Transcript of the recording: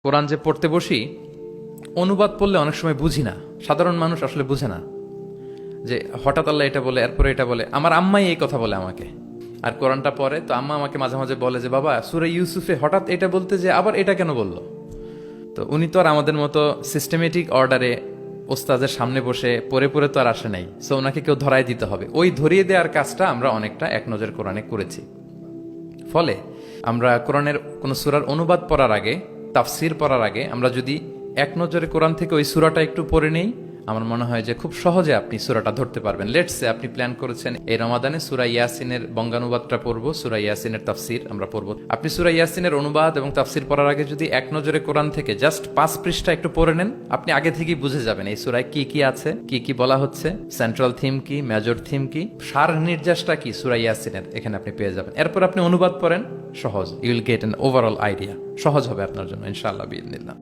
কোরআন যে পড়তে বসি, অনুবাদ পড়লে অনেক সময় বুঝি না, সাধারণ মানুষ আসলে বুঝে না যে হঠাৎ আল্লাহ এটা বলে, এরপরে এটা বলে। আমার আম্মাই এই কথা বলে আমাকে, আর কোরআনটা পড়ে তো আম্মা আমাকে মাঝে মাঝে বলে যে বাবা সূরা ইউসুফে হঠাৎ এটা বলতে যে আবার এটা কেন বললো। তো উনি তো আর আমাদের মতো সিস্টেমেটিক অর্ডারে ওস্তাদের সামনে বসে পড়ে পড়ে তো আর আসে নাই, সো ওনাকে কেউ ধরাই দিতে হবে। ওই ধরিয়ে দেওয়ার কাজটা আমরা অনেকটা এক নজর কোরআনে করেছি। ফলে আমরা কোরআনের কোনো সূরার অনুবাদ পড়ার আগে, তাফসির পড়ার আগে আমরা যদি এক নজরে কোরআন থেকে ওই সূরাটা একটু পড়ে নেই, আমার মনে হয় যে খুব সহজে আপনি সূরাটা ধরতে পারবেন। লেটস সে আপনি প্ল্যান করেছেন এই রমাদানে সূরা ইয়াসিনের বঙ্গানুবাদটা পড়বো, সূরা ইয়াসিনের তাফসির আমরা পড়বো। আপনি সূরা ইয়াসিনের অনুবাদ এবং তাফসির পড়ার আগে যদি এক নজরে কোরআন থেকে জাস্ট 5 পৃষ্ঠা একটু পড়ে নেন, আপনি আগে থেকেই বুঝে যাবেন এই সূরায় কি কি আছে, কি কি বলা হচ্ছে, সেন্ট্রাল থিম কি, মেজর থিম কি, সার নির্যাসটা কি সূরা ইয়াসিনের, এখানে আপনি পেয়ে যাবেন। এরপর আপনি অনুবাদ পড়েন, সহজ, you will get an overall idea. সহজ হবে আপনার জন্য ইনশাআল্লাহ বিইذنিল্লাহ।